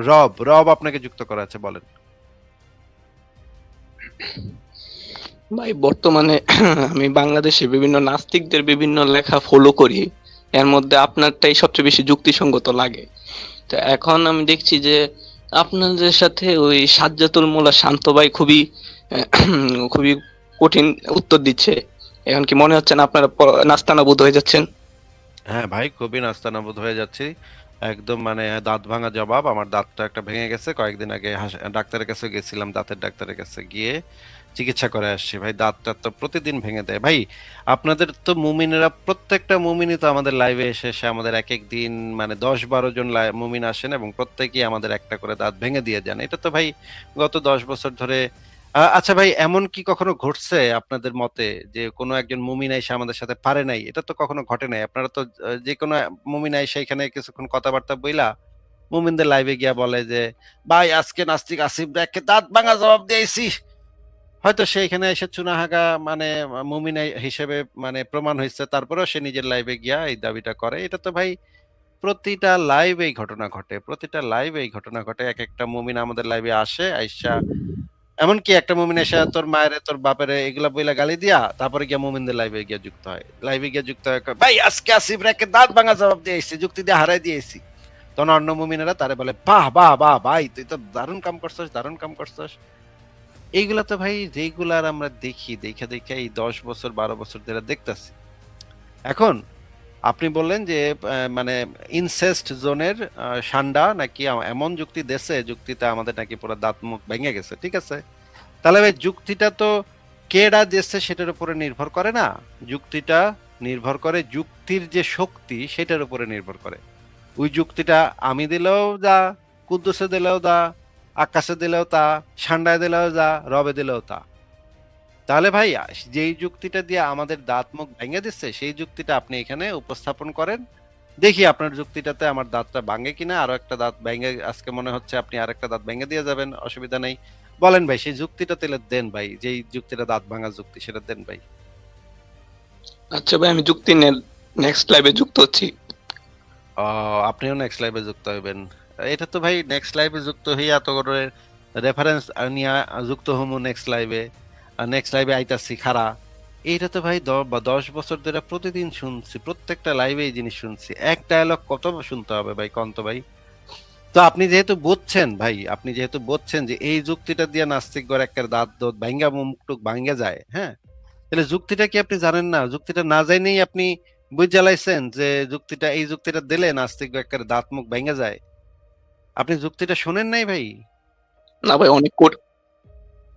রব রব আপনাকে যুক্ত করা আছে, বলেন। ভাই বর্তমানে আমি বাংলাদেশে বিভিন্ন নাস্তিকদের বিভিন্ন লেখা ফলো করি, এর মধ্যে আপনারটাই সবচেয়ে বেশি যুক্তিসঙ্গত লাগে। তো এখন আমি দেখছি যে আপনাদের সাথে ওই সাজ্জাতুল মোল্লা শান্ত ভাই খুবই খুবই কঠিন উত্তর দিচ্ছে। এখন কি মনে হচ্ছে না আপনারা নাস্তানাবুদ হয়ে যাচ্ছেন? হ্যাঁ ভাই, খুবই নাস্তানাবুদ হয়ে যাচ্ছি। একদম মানে দাঁত ভাঙা জবাব। আমার দাঁতটা একটা ভেঙে গেছে, কয়েকদিন আগে ডাক্তারের কাছে গেছিলাম, দাঁতের ডাক্তারের কাছে গিয়ে চিকিৎসা করে আসছি। ভাই দাঁতটা তো প্রতিদিন ভেঙে দেয় ভাই। আপনাদের তো মুমিনেরা, প্রত্যেকটা মুমিনই তো আমাদের লাইভে এসে এসে আমাদের এক এক দিন মানে 10-12 জন মুমিন আসেন এবং প্রত্যেকেই আমাদের একটা করে দাঁত ভেঙে দিয়ে যান। এটা তো ভাই গত 10 বছর ধরে। আচ্ছা ভাই, এমন কি কখনো ঘটছে আপনাদের মতে যে কোনো একজন মুমিন এসে আমাদের সাথে পারে নাই? এটা তো কখনো ঘটে নাই। আপনারা তো যে কোনো মুমিন এসে এখানে কিছুক্ষণ কথাবার্তা বইলা মুমিনদের লাইভে গিয়া বলে যে, ভাই আজকে নাস্তিক আসিফ ভাইকে দাঁত ভাঙা জবাব দিয়েছি। হয়তো সে এখানে এসে চুনাহাগা মানে মুমিন হিসেবে মানে প্রমাণ হয়েছে, তারপরেও সে নিজের লাইভে গিয়া এই দাবিটা করে। এটা তো ভাই প্রতিটা লাইভে এই ঘটনা ঘটে, প্রতিটা লাইভে এই ঘটনা ঘটে। এক একটা মুমিন আমাদের লাইভে আসে, আইসা এমনকি একটা মুমিন এসে তোর মায়ের তোর বাপের এগুলা বইলা গালি দিয়া তারপরে গিয়া মুমিনদের লাইভে গিয়া যুক্ত হয়, লাইভে গিয়া যুক্ত হয়, কয়, ভাই আজকে আসিফ রায়কে দাঁত ভাঙা জবাব দিয়েছি, যুক্তি দিয়ে হারাই দিয়েছি। তখন অন্য মুমিনেরা তারে বলে, বাহ বাহ বাহ ভাই, তুই তো দারুণ কাম করছস, দারুণ কাম করছস। এইগুলা তো ভাই যেগুলার আমরা দেখি, দেখে দেখে এই 10 বছর 12 বছর ধরে দেখতেছি। এখন আপনি বললেন যে মানে ইনসেস্ট জোনের সান্ডা নাকি এমন যুক্তি দেছে, যুক্তিতে আমাদের নাকি পুরো দাঁত মুখ ভেঙে গেছে। ঠিক আছে, তাহলে ভাই যুক্তিটা তো কেডা দিচ্ছে সেটার উপরে নির্ভর করে না। যুক্তিটা নির্ভর করে যুক্তির যে শক্তি সেটার উপরে নির্ভর করে। ওই যুক্তিটা আমি দিলেও যা, কুদ্দুসে দিলেও তা, আকাশে দিলেও তা, সান্ডায় দিলেও যা, রবে দিলেও তা। তাহলে ভাই যেই যুক্তিটা দিয়ে আমাদের দাঁত মুখ ভেঙে দিচ্ছে সেই যুক্তিটা আপনি এখানে উপস্থাপন করেন, দেখি আপনার যুক্তিটাতে আমার দাঁতটা ভাঙে কিনা। আরো একটা দাঁত ভেঙে আজকে মনে হচ্ছে আপনি আরেকটা দাঁত ভেঙে দিয়ে যাবেন, অসুবিধা নেই। বলেন ভাই, সেই যুক্তিটা তাহলে দেন ভাই, যেই যুক্তিটা দাঁত ভাঙার যুক্তি সেটা দেন ভাই। আচ্ছা ভাই, আমি যুক্তি নেক্সট লাইভে যুক্ত হচ্ছি। আপনিও নেক্সট লাইভে যুক্ত হইবেন? এটা তো ভাই নেক্সট লাইভে যুক্ত হইয়া এত করে রেফারেন্স নিয়ে যুক্ত হমু নেক্সট লাইভে, নেক্সট লাইভে আইতাছি খারা। এইটা তো ভাই 10 বছর ধরে প্রতিদিন শুনছি, প্রত্যেকটা লাইভে এই জিনিস শুনছি। এক ডায়লগ কত শুনতে হবে ভাই, কন্ত ভাই? তো আপনি যেহেতু বুঝছেন ভাই, আপনি যেহেতু বুঝছেন যে এই যুক্তিটা দিয়ে নাস্তিক গড় একটা দাঁত দোত ভাঙ্গা মুখ ভাঙ্গা যায়, হ্যাঁ, তাহলে যুক্তিটা কি আপনি জানেন না? যুক্তিটা না জানেই আপনি বুঝ জ্বালাইছেন যে যুক্তিটা, এই যুক্তিটা দিলে নাস্তিক একটা দাঁত মুখ ভেঙে যায়। আপনি যুক্তিটা শোনেন নাই ভাই? না ভাই, অনেক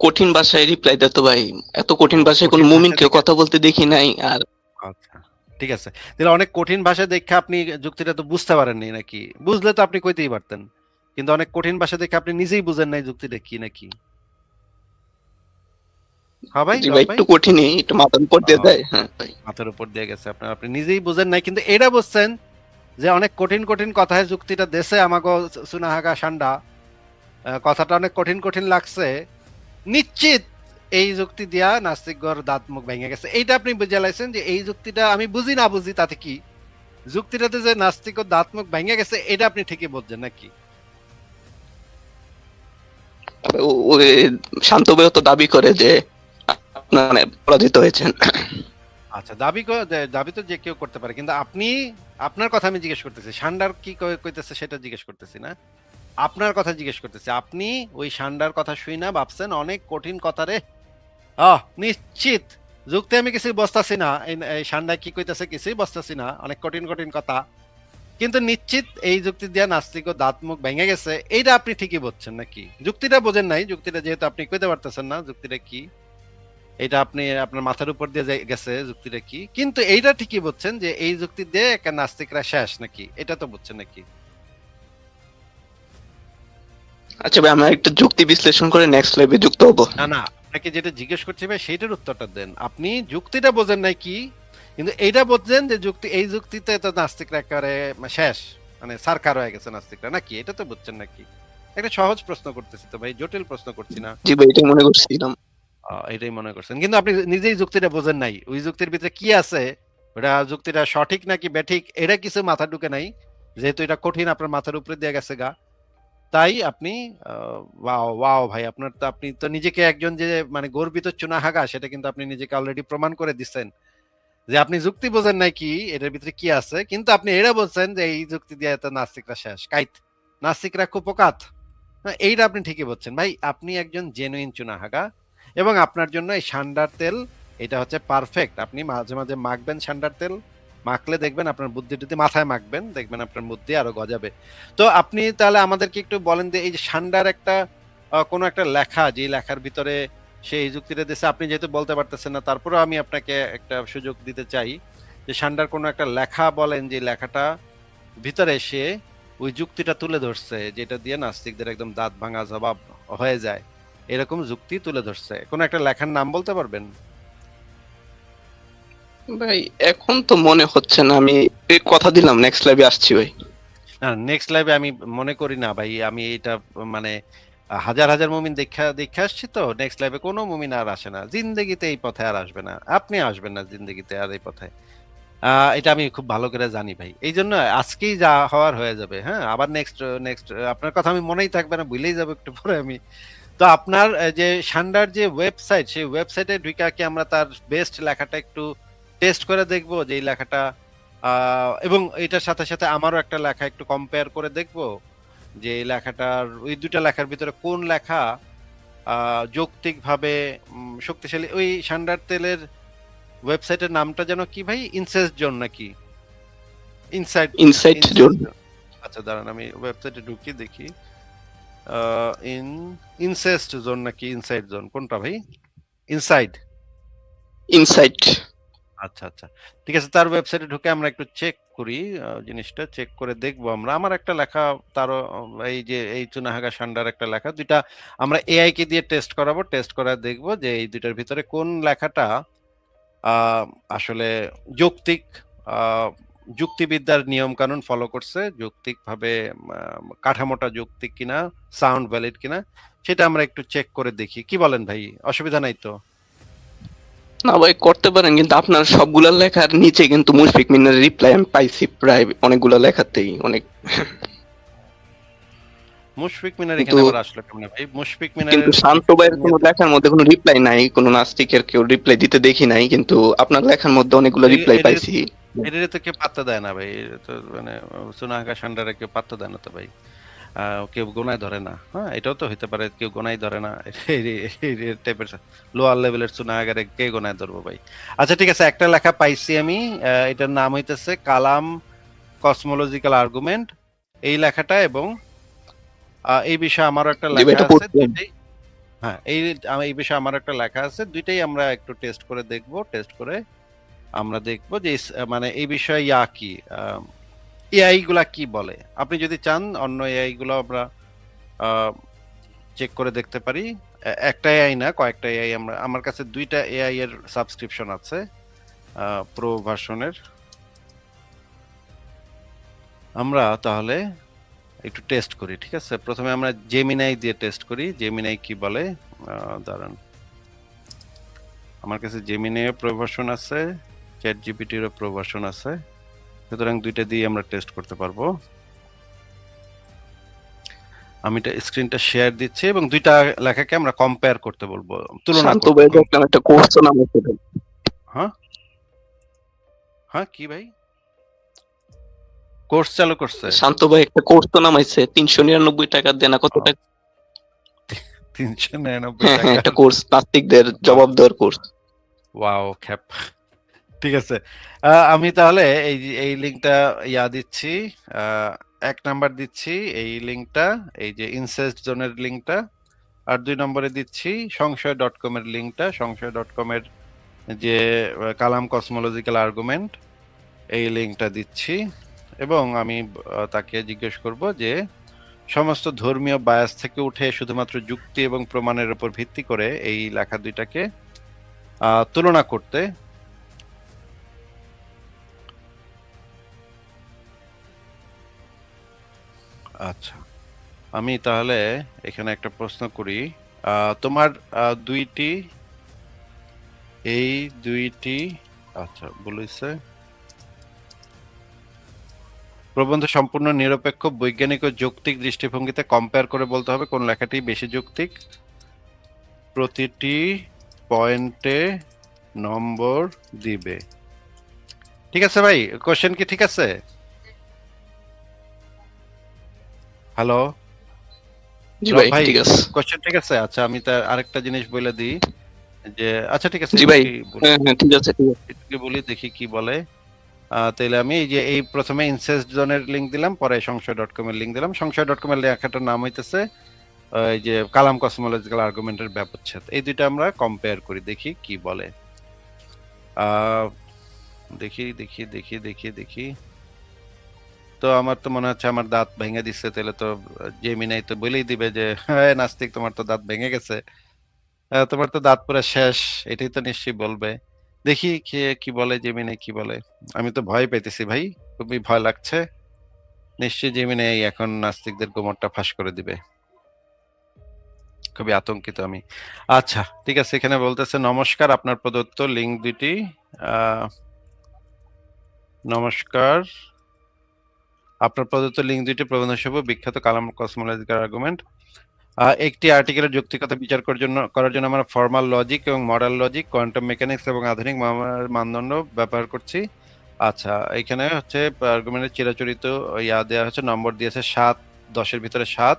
কঠিন ভাষায় রিপ্লাই দিত ভাই। এত ও, কঠিন ভাষায় কোনো কঠিন ভাষা মুমিনকে দেখে। কথা বলতে দেখি নাই। আর আচ্ছা, ঠিক আছে। তাহলে অনেক কঠিন ভাষা দেখে আপনি যুক্তিটা তো বুঝতে পারেননি নাকি? বুঝলে তো আপনি কইতেই পারতেন। কিন্তু অনেক কঠিন ভাষা দেখে আপনি নিজেই বুঝেন নাই যুক্তিটা কি নাকি? হ্যাঁ ভাই, জি ভাই, রব ভাই। একটু কঠিনই, একটু মাথার উপর দিয়ে আহ, দেয়। হ্যাঁ ভাই। মাথার উপর দিয়ে গেছে আপনার, আপনি নিজেই বুঝেন নাই, কিন্তু এটা বুঝছেন যে অনেক কঠিন কঠিন কথায় যুক্তিটা দেশে আমাকে সুনাহাগা সান্ডা। কথাটা অনেক কঠিন কঠিন লাগছে, নিশ্চিত এই যুক্তি দিয়া নাস্তিকগড় দাঁত মুখ ভেঙে গেছে। এইটা আপনি বুঝে লাইছেন যে এই যুক্তিটা আমি বুঝি না বুঝি তাতে কি, যুক্তিটাতে যে নাস্তিকর দাঁত মুখ ভেঙে গেছে এটা আপনি ঠিকই বুঝছেন নাকি? ওই শান্ত ভাইও তো দাবি করে যে আপনার মানে পরাজিত হয়েছেন। আচ্ছা, দাবি তো যে কেউ করতে পারে, কিন্তু আপনি, আপনার কথা আমি জিজ্ঞেস করতেছি, সান্ডার কি কইতেছে সেটা জিজ্ঞেস করতেছি না, আপনার কথা জিজ্ঞেস করতেছি। আপনি ওই সান্ডার কথা শুই না ভাবছেন অনেক কঠিন কথা রে। নিশ্চিত যুক্তি আমি কিছুই বসতাছি না, এই সান্ডা কি কইতেছে কিছুই বসতাছি না, অনেক কঠিন কঠিন কথা। কিন্তু নিশ্চিত এই যুক্তি দিয়া নাস্তিক ও দাঁত মুখ ভেঙে গেছে, এইটা আপনি ঠিকই বলছেন নাকি? যুক্তিটা বোঝেন নাই, যুক্তিটা যেহেতু আপনি কইতে পারতেছেন না যুক্তিটা কি, এটা আপনি আপনার মাথার উপর দিয়ে গেছে যুক্তিটা কি, কিন্তু এইটা ঠিকই বলছেন যে এই যুক্তি দিয়ে একটা নাস্তিকরা শেষ নাকি, এটা তো বুঝছেন নাকি? আচ্ছা ভাই, আমরা একটা যুক্তি বিশ্লেষণ করে নেক্সট লাইভে যুক্ত হবো। না না, আপনাকে যেটা জিজ্ঞেস করছি ভাই সেইটার উত্তরটা দেন। আপনি যুক্তিটা বোঝেন নাই কি, কিন্তু এইটা বলছেন যে যুক্তি, এই যুক্তিতে তো নাস্তিকরা একেবারে শেষ, মানে সারকার হয়ে গেছে নাস্তিকরা নাকি, এটা তো বুঝছেন নাকি? একটা সহজ প্রশ্ন করতেছি তো ভাই, জটিল প্রশ্ন করছি না। জি ভাই, এটাই মনে করছিলাম। এটাই মনে করছেন, কিন্তু আপনি নিজেই যুক্তিটা বোঝেন নাই, ওই যুক্তির ভিতরে কি আছে, ওটা যুক্তিটা সঠিক নাকি বেঠিক এটা কিছু মাথা ঢুকে নাই, যেহেতু এটা কঠিন আপনার মাথার উপরে দিয়ে গেছে গা। তাই আপনি ওয়াও ওয়াও ভাই, আপনি তো নিজেকে একজন যে মানে গর্বিত চুনাহাগা সেটা কিন্তু আপনি নিজেকে অলরেডি প্রমাণ করে দিচ্ছেন যে আপনি যুক্তি বোঝেন নাই কি এটার ভিতরে কি আছে, কিন্তু আপনি এটা বলছেন যে এই যুক্তি দিয়ে তো নাস্তিকরা শেষ কাইত, নাস্তিকরা কুপকাত। এইটা আপনি ঠিকই বলছেন ভাই, আপনি একজন জেনুইন চুনাহাগা এবং আপনার জন্য এই সান্ডার তেল এটা হচ্ছে পারফেক্ট। আপনি মাঝে মাঝে মাখবেন সান্ডার তেল, মাখলে দেখবেন আপনার বুদ্ধি টুদ্ধি মাথায় মাখবেন, দেখবেন আপনার বুদ্ধি আরো গজাবে। তো আপনি তাহলে আমাদেরকে একটু বলেন যে এই যে সান্ডার একটা কোনো একটা লেখা, যে লেখার ভিতরে সেই যুক্তিটা দিচ্ছে, আপনি যেহেতু বলতে পারতেছেন না তারপরেও আমি আপনাকে একটা সুযোগ দিতে চাই যে সান্ডার কোনো একটা লেখা বলেন যে লেখাটা ভিতরে সে ওই যুক্তিটা তুলে ধরছে যেটা দিয়ে নাস্তিকদের একদম দাঁত ভাঙা জবাব হয়ে যায়, এরকম যুক্তি তুলে ধরছে, কোন একটা লেখার নাম বলতে পারবেন? ভাই এখন তো মনে হচ্ছে না, আমি এই কথা দিলাম নেক্সট লাইভে আসছি ভাই। না, নেক্সট লাইভে আমি মনে করি না ভাই, আমি এটা মানে হাজার হাজার মুমিন দেখা দেখে আসছি, তো নেক্সট লাইভে কোনো মুমিন আর আসে না জিন্দেগিতে, এই পথে আর আসবে না, আপনি আসবেন না জিন্দেগিতে আর এই পথে। এটা আমি খুব ভালো করে জানি ভাই, এই জন্য আজকেই যা হওয়ার হয়ে যাবে। হ্যাঁ, আবার নেক্সট নেক্সট আপনার কথা আমি মনেই থাকবে না, ভুলেই যাবো একটু পরে আমি। তো আপনার যে সান্ডার যে ওয়েবসাইট, সেই ওয়েবসাইটে ঢুকে কি আমরা তার বেস্ট লেখাটা একটু টেস্ট করে দেখবো যে এই লেখাটা এবং এটার সাথে সাথে আমারও একটা লেখা একটু কম্পেয়ার করে দেখবো যে এই লেখাটার, ওই দুটা লেখার ভিতরে কোন লেখা যৌক্তিক ভাবে শক্তিশালী। ওই সান্ডার তেলের ওয়েবসাইটের নামটা যেন কি ভাই, ইনসেস্ট জোন নাকি inside? Insight zone. Incest zone. আচ্ছা দাঁড়ান আমি ওয়েবসাইটে ঢুকি দেখি। আহ ইন ইনসেস্ট জোন নাকি ইনসাইড জোন, কোনটা ভাই? ইনসাইড। ইনসাইট। আচ্ছা আচ্ছা, ঠিক আছে, তার ওয়েবসাইটে ঢুকে আমরা একটু চেক করি, জিনিসটা চেক করে দেখবো আমরা। আমার একটা লেখা, তারও এই যে এই চুনাহাগা সান্ডার একটা লেখা, দুইটা আমরা এআই কে দিয়ে টেস্ট করাবো, টেস্ট করে দেখবো যে এই দুইটার ভিতরে কোন লেখাটা আহ, আসলে যৌক্তিক, আহ, যুক্তিবিদ্যার নিয়ম কানুন ফলো করছে, যৌক্তিক ভাবে কাঠামোটা যৌক্তিক কিনা, সাউন্ড ভ্যালিড কিনা, সেটা আমরা একটু চেক করে দেখি, কি বলেন ভাই? অসুবিধা নাই তো? না ভাই করতে পারেন, কিন্তু আপনার সবগুলা লেখার নিচে কিন্তু মুশফিক মিনার রিপ্লাই আমি পাইছি প্রায় অনেকগুলা লেখাতেই অনেক। মুশফিক মিনার কিন্তু এখানে আবার আসলো কেমনে ভাই? মুশফিক কিন্তু মিনারের শান্ত ভাইয়ের নিয়ে কোনো তো লেখার মধ্যে কোনো রিপ্লাই নাই, কোনো নাস্তিকের কেউ রিপ্লাই দিতে দেখি নাই, কিন্তু আপনার লেখার মধ্যে অনেকগুলো রিপ্লাই এদের পাইছি। এদের তো কেউ পাত্তা দেয় না ভাই, এটা তো মানে সোনাহাগা সান্ডারে কেউ পাত্তা দেয় না তো ভাই, কেউ গোনায় ধরে না। হ্যাঁ, এটাও তো হইতে পারে কেউ গোনায় ধরে না, এই টাইপের লোয়ার লেভেলের চুনাহাগারে কে গোনায় ধরবো ভাই? আচ্ছা ঠিক আছে, একটা লেখা পাইছি আমি, এটার নাম হইতেছে কালাম কসমোলজিক্যাল আর্গুমেন্ট, এই লেখাটা, এবং এই বিষয়ে আমারও একটা জি ভাই, লেখা এটা আছে, পড়ছিলাম। দুইটাই। হ্যাঁ, এই বিষয়ে আমার একটা লেখা আছে, দুইটাই আমরা একটু টেস্ট করে দেখব, টেস্ট করে আমরা দেখব যে মানে এই বিষয়ে কি এআই গুলা কি বলে। আপনি যদি চান অন্য এআই গুলো আমরা চেক করে দেখতে পারি। একটা এআই না, কয়েকটা এআই, আমার কাছে দুইটা এআই এর সাবস্ক্রিপশন আছে প্রো ভার্সনের। আমরা তাহলে একটু টেস্ট করি, ঠিক আছে? প্রথমে আমরা জেমিনাই দিয়ে টেস্ট করি, জেমিনাই কি বলে। দাঁড়ান, আমার কাছে জেমিনাইয়ের প্রো ভার্সন আছে, চ্যাট জিপিটিরও প্রো ভার্সন আছে, সুতরাং দুইটা দিয়ে আমরা টেস্ট করতে পারবো। আমি স্ক্রিনটা শেয়ার দিচ্ছি এবং দুইটা লেখাকে আমরা কম্পেয়ার করতে বলবো, তুলনা শান্ত করতে ভাই বলবো। দেখলাম একটা কোর্স নামাইছে ভাই। হ্যাঁ হ্যাঁ, কি ভাই? কোর্স চালু করছে? শান্ত ভাই একটা কোর্স তো নামাইছে 399 টাকা দেনা কত টাকা। 399 হ্যাঁ হ্যাঁ, টাকা একটা কোর্স নাস্তিকদের বাহ, জবাব দেওয়ার কোর্স। ওয়াও খ্যাপ। ঠিক আছে, আমি তাহলে এই লিঙ্কটা দিচ্ছি, আহ, 1 নাম্বার দিচ্ছি এই লিঙ্কটা, এই যে ইনসেস্ট জোনের লিঙ্কটা, আর 2 নম্বরে দিচ্ছি সংশয়.com এর লিঙ্কটা, সংশয়.com এর যে কালাম কসমোলজিক্যাল আর্গুমেন্ট, এই লিঙ্কটা দিচ্ছি। এবং আমি তাকে জিজ্ঞেস করব যে সমস্ত ধর্মীয় বায়াস থেকে উঠে শুধুমাত্র যুক্তি এবং প্রমাণের উপর ভিত্তি করে এই লেখা দুইটাকে তুলনা করতে। আচ্ছা, আমি তাহলে এখানে একটা প্রশ্ন করি, তোমার দুইটি, এই দুইটি, আচ্ছা বলেছে প্রবন্ধ সম্পূর্ণ নিরপেক্ষ, বৈজ্ঞানিক ও যৌক্তিক দৃষ্টিভঙ্গিতে কম্পেয়ার করে বলতে হবে কোন লেখাটি বেশি যৌক্তিক। প্রতিটি পয়েন্টে নম্বর দিবে। ঠিক আছে ভাই, কোশ্চেন কি ঠিক আছে? হ্যালো জি রব ভাই, ভাই, ঠিক আছে। কোশ্চেন ঠিক আছে? আচ্ছা, আমি তার আরেকটা জিনিস বলে দিই যে, আচ্ছা ঠিক আছে, জি একটু ভাই, কি বলি, হ্যাঁ হ্যাঁ, ঠিক আছে ঠিক আছে। একটু কি বলি, দেখি কি বলে। তাহলে আমি এই যে এই প্রথমে ইনসেস্ট জোনের লিংক দিলাম, পরে সংশয়.com এর লিংক দিলাম। সংশয়.com এর লেখাটার নাম হইতেছে এই যে কালাম কসমোলজিক্যাল আর্গুমেন্টের ব্যবচ্ছেদ। এই দুইটা আমরা কম্পেয়ার করি, দেখি কি বলে। আহ দেখি দেখি দেখি দেখি দেখি। তো আমার তো মনে হচ্ছে আমার দাঁত ভেঙে দিচ্ছে, তাহলে তো জেমিনাই তো বলেই দিবে যে হ্যাঁ নাস্তিক, তোমার তো দাঁত ভেঙে গেছে, তোমার তো দাঁত পুরো শেষ, এটাই তো নিশ্চয়ই বলবে। দেখি কে কি বলে, জেমিনাই কি বলে। আমি তো ভয় পেতেছি ভাই, খুবই ভয় লাগছে। নিশ্চয়ই জেমিনাই এখন নাস্তিকদের গোমরটা ফাঁস করে দিবে, খুবই আতঙ্কিত আমি। আচ্ছা ঠিক আছে, এখানে বলতেছে নমস্কার, আপনার প্রদত্ত লিঙ্ক দুটি নমস্কার, আপনার প্রদত্ত লিঙ্ক দুটি প্রবন্ধসহ বিখ্যাত কালাম কসমোলজিক্যাল আর্গুমেন্ট। একটি আর্টিকেলের যৌক্তিকতা বিচার করার জন্য আমরা ফর্মাল লজিক এবং মডাল লজিক, কোয়ান্টাম মেকানিক্স এবং আধুনিক মানদণ্ড ব্যবহার করছি। আচ্ছা, এখানে হচ্ছে আর্গুমেন্টের চিরাচরিত ইয়া দেওয়া হচ্ছে, নম্বর দিয়েছে 7, 10-এর ভিতরে 7।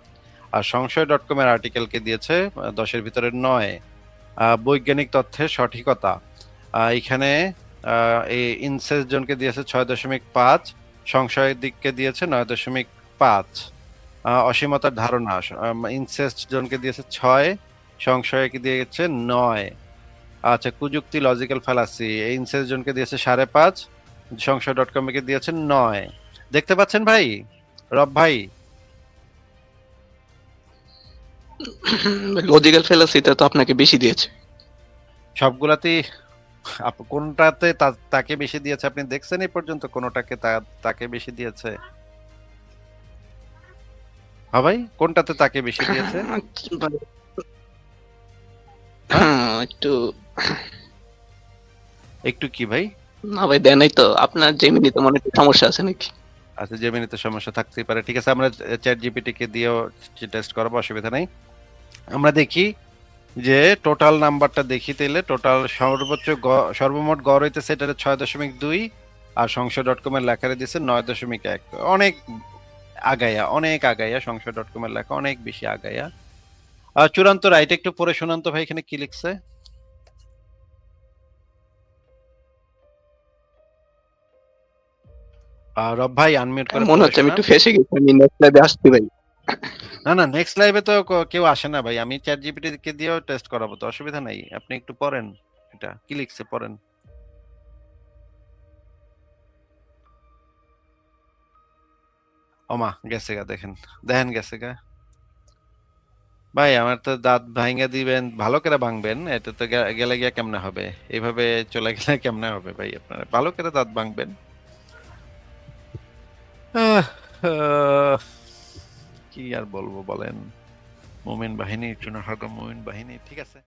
আর সংশয়.com এর আর্টিকেলকে দিয়েছে 10-এর ভিতরে 9। বৈজ্ঞানিক তথ্যের সঠিকতা, এখানে এই ইনসেস জনকে দিয়েছে 6.5, সংশয়ের দিককে দিয়েছে 9.5। অসীমতার ধারণা, ইনসেস্ট জনকে দিয়েছে 6, সংশয়কে দিয়েছে 9। আচ্ছা, কুযুক্তি লজিক্যাল ফ্যালাসি, ইনসেস্ট জনকে দিয়েছে 5.5, সংশয়.com কে দিয়েছে 9। দেখতে পাচ্ছেন ভাই, রব ভাই? লজিক্যাল ফেলাসিটা তো আপনাকে বেশি দিয়েছে। সবগুলাতেই কোনটাতে তাকে বেশি দিয়েছে আপনি দেখছেন এই পর্যন্ত? কোনটাকে তাকে বেশি দিয়েছে? হ্যাঁ ভাই, কোনটাতে তাকে বেশি দিয়েছে? আচ্ছা ভাই, হ্যাঁ, একটু একটু কি ভাই? না ভাই, দেয় নাই তো। আপনার জেমিনিতে মনে হয় সমস্যা আছে নাকি? আচ্ছা, জেমিনিতে সমস্যা থাকতেই পারে, ঠিক আছে, আমরা চ্যাট জিপিটি কে দিয়েও টেস্ট করাবো, অসুবিধা নাই। আমরা দেখি যে টোটাল নাম্বারটা দেখি, তাইলে টোটাল সর্বমোট গড় হইতেছে এটারে 6.2, আর সংশয়.com এর লেখারে দিছে 9.1। অনেক আগায়া, অনেক আগায়া, সংশয়.com এর লেখা অনেক বেশি আগায়া। চূড়ান্ত রাইট একটু পড়ে শোনান তো ভাই, এখানে কি লিখছে? রব ভাই আনমিউট করে মনে পড়ে হচ্ছে আমি শোনান। একটু ফেঁসে গেছি, আমি নেক্সট লাইভে আসছি ভাই। না না, নেক্সট লাইভে তো কেউ আসে না ভাই, আমি চ্যাট জিপিটি কে দিয়েও টেস্ট করাবো, তো অসুবিধা নাই, আপনি একটু পড়েন, এটা কি লিখছে পড়েন। ওমা গেছে গা, দেখেন দেখেন গেছে গা। ভাই আমার তো দাঁত ভাঙা দিবেন, ভালো করে ভাঙবেন, এটা তো গেলে গিয়া কেমনে হবে? এইভাবে চলে গেলে কেমনে হবে ভাই? আপনারা ভালো করে দাঁত ভাঙবেন। আহ, আহ, কি আর বলবো বলেন। মুমিন বাহিনী, চুনাহাগা মুমিন বাহিনী, ঠিক আছে।